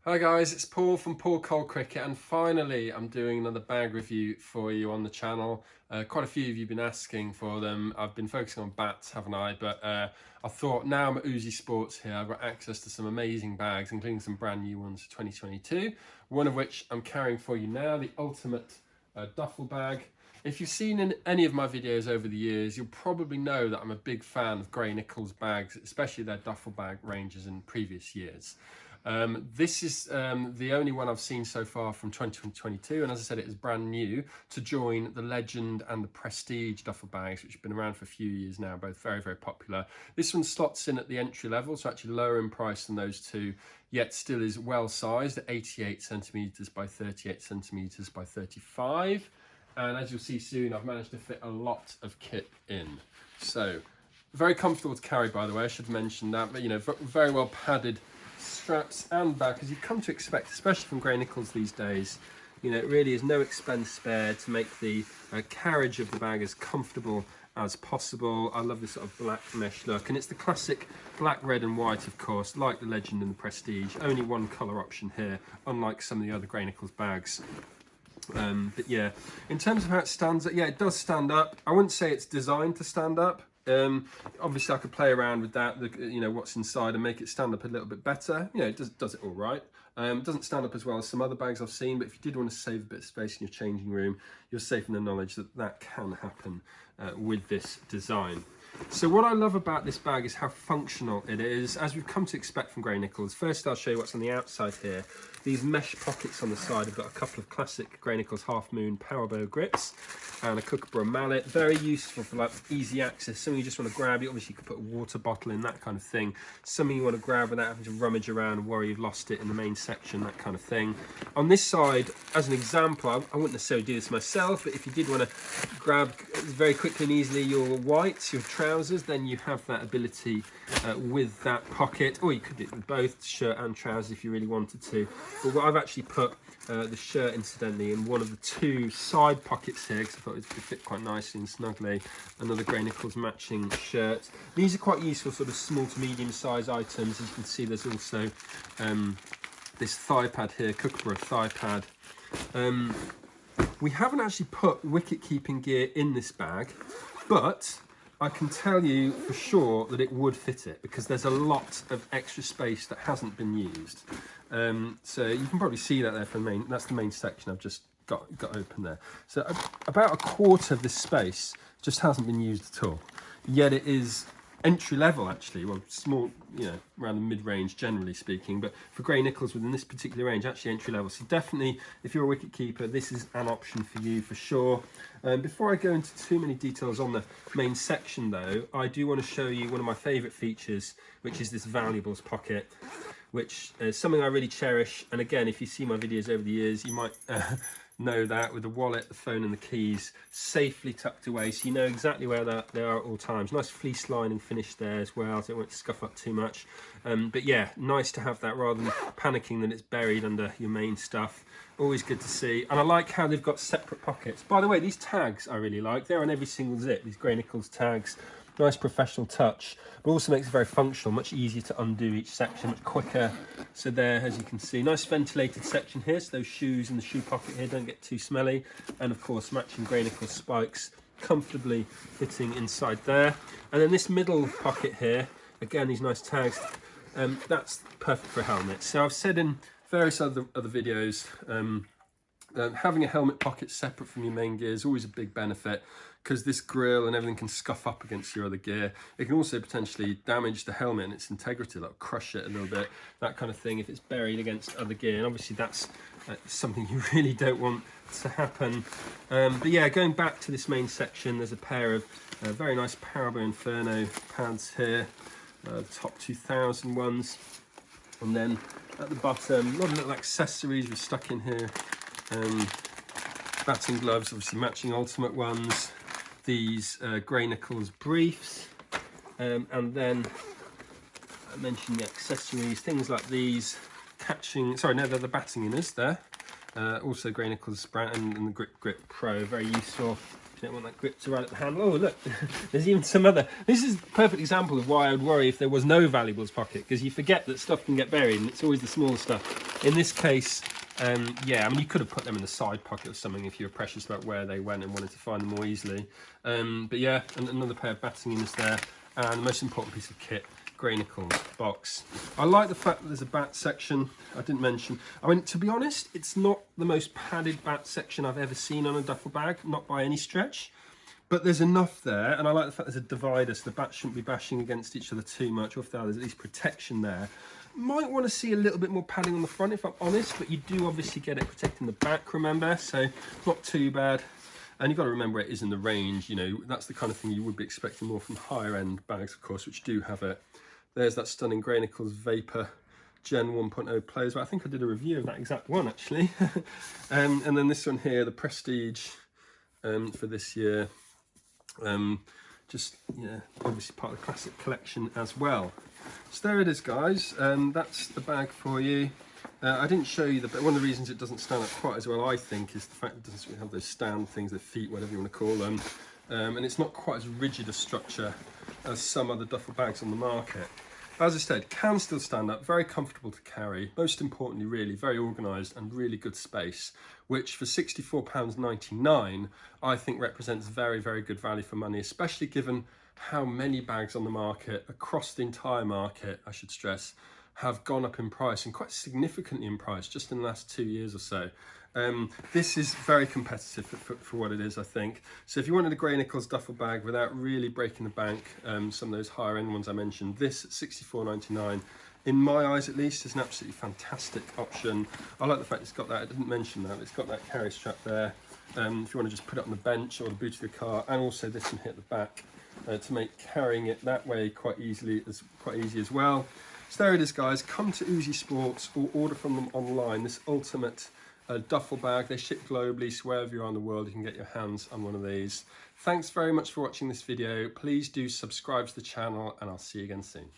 Hi guys, it's Paul from Paul Cole Cricket, and finally I'm doing another bag review for you on the channel. Quite a few of you have been asking for them. I've been focusing on bats, haven't I? But I thought now I'm at Uzi Sports here, I've got access to some amazing bags, including some brand new ones for 2022. One of which I'm carrying for you now, the ultimate duffel bag. If you've seen any of my videos over the years, you'll probably know that I'm a big fan of Gray-Nicolls bags, especially their duffel bag ranges in previous years. This is the only one I've seen so far from 2022, and as I said, it is brand new to join the Legend and the Prestige duffel bags, which have been around for a few years now, both very, very popular. This one slots in at the entry level, so actually lower in price than those two, yet still is well sized at 88 centimeters by 38 centimeters by 35. And as you'll see soon, I've managed to fit a lot of kit in. So very comfortable to carry, by the way, I should mention that, but you know, very well padded straps and bag, as you've come to expect, especially from Gray-Nicolls these days. You know, it really is no expense spared to make the carriage of the bag as comfortable as possible. I love this sort of black mesh look, and it's the classic black, red and white, of course, like the Legend and the Prestige. Only one colour option here, unlike some of the other Gray-Nicolls bags. But yeah, in terms of how it stands up, yeah, it does stand up. I wouldn't say it's designed to stand up. Obviously I could play around with that, you know, what's inside, and make it stand up a little bit better. You know, it does it all right. It doesn't stand up as well as some other bags I've seen, but if you did want to save a bit of space in your changing room, you're safe in the knowledge that that can happen with this design. So what I love about this bag is how functional it is, as we've come to expect from Gray-Nicolls. First, I'll show you what's on the outside here. These mesh pockets on the side have got a couple of classic Gray-Nicolls Half Moon power bow grips and a kookaburra mallet. Very useful for like easy access. Something you just want to grab. You obviously could put a water bottle in, that kind of thing. Something you want to grab without having to rummage around and worry you've lost it in the main section, that kind of thing. On this side, as an example, I wouldn't necessarily do this myself, but if you did want to grab very quickly and easily your whites, your trousers, then you have that ability with that pocket, or you could do it with both shirt and trousers if you really wanted to. But what I've actually put the shirt, incidentally, in one of the two side pockets here, because I thought it would fit quite nicely and snugly. Another Gray-Nicolls matching shirt. These are quite useful sort of small to medium size items. As you can see, there's also this thigh pad here, kookaburra thigh pad. We haven't actually put wicket keeping gear in this bag, but I can tell you for sure that it would fit it, because there's a lot of extra space that hasn't been used. So you can probably see that there from the main, that's the main section I've just got open there. So about a quarter of this space just hasn't been used at all. Yet it is entry level, actually, well, small, you know, around the mid-range generally speaking, but for Gray-Nicolls within this particular range, actually entry level. So definitely, if you're a wicket keeper, this is an option for you for sure. Before I go into too many details on the main section though, I do want to show you one of my favourite features, which is this valuables pocket, which is something I really cherish. And again, if you see my videos over the years, you might know that, with the wallet, the phone and the keys safely tucked away, so you know exactly where they are at all times. Nice fleece lining finish there as well, so it won't scuff up too much. But yeah, nice to have that rather than panicking that it's buried under your main stuff. Always good to see. And I like how they've got separate pockets. By the way, these tags I really like. They're on every single zip, these Gray-Nicolls tags. Nice professional touch, but also makes it very functional, much easier to undo each section, much quicker. So there, as you can see, nice ventilated section here, so those shoes in the shoe pocket here don't get too smelly. And of course, matching Gray-Nicolls spikes comfortably fitting inside there. And then this middle pocket here, again, these nice tags, that's perfect for a helmet. So I've said in various other videos, having a helmet pocket separate from your main gear is always a big benefit, because this grill and everything can scuff up against your other gear. It can also potentially damage the helmet and its integrity, like crush it a little bit, that kind of thing, if it's buried against other gear. And obviously that's something you really don't want to happen. But yeah, going back to this main section, there's a pair of very nice Powerbow Inferno pads here, the top 2000 ones. And then at the bottom, a lot of little accessories we've stuck in here. Batting gloves, obviously matching ultimate ones. These Gray-Nicolls briefs, and then I mentioned the accessories, things like these catching, sorry, no, they're the batting inners there. Also Gray-Nicolls and the Grip Pro, very useful if you don't want that grip to ride at the handle. Oh look, there's even some other, this is a perfect example of why I would worry if there was no valuables pocket, because you forget that stuff can get buried and it's always the small stuff In this case, yeah, I mean, you could have put them in the side pocket or something if you were precious about where they went and wanted to find them more easily. But yeah, and another pair of batting units there, and the most important piece of kit, Gray-Nicolls box. I like the fact that there's a bat section. I didn't mention. I mean, to be honest, it's not the most padded bat section I've ever seen on a duffel bag, not by any stretch. But there's enough there, and I like the fact there's a divider, so the bats shouldn't be bashing against each other too much, or if there's at least protection there. Might want to see a little bit more padding on the front, if I'm honest, but you do obviously get it protecting the back, remember, so not too bad. And you've got to remember it is in the range, you know, that's the kind of thing you would be expecting more from higher end bags, of course, which do have it. There's that stunning Gray-Nicolls Vapor Gen 1.0 players, but I think I did a review of that exact one, actually. And then this one here, the Prestige for this year. Just, yeah, obviously part of the classic collection as well. So there it is, guys. That's the bag for you. I didn't show you but one of the reasons it doesn't stand up quite as well, I think, is the fact it doesn't really have those stand things, the feet, whatever you want to call them. And it's not quite as rigid a structure as some other duffel bags on the market. But as I said, can still stand up, very comfortable to carry. Most importantly, really, very organised and really good space, which for £64.99, I think represents very, very good value for money, especially given how many bags on the market, across the entire market, I should stress, have gone up in price, and quite significantly in price just in the last 2 years or so. This is very competitive for what it is, I think. So if you wanted a Gray-Nicolls duffel bag without really breaking the bank, some of those higher end ones I mentioned, this at £64.99, in my eyes at least, is an absolutely fantastic option. I like the fact it's got that, I didn't mention that, it's got that carry strap there. If you want to just put it on the bench or the boot of your car, and also this can hit the back to make carrying it that way quite easy as well. So there it is, guys. Come to Uzi Sports or order from them online. This ultimate duffel bag. They ship globally, so wherever you are in the world, you can get your hands on one of these. Thanks very much for watching this video. Please do subscribe to the channel, and I'll see you again soon.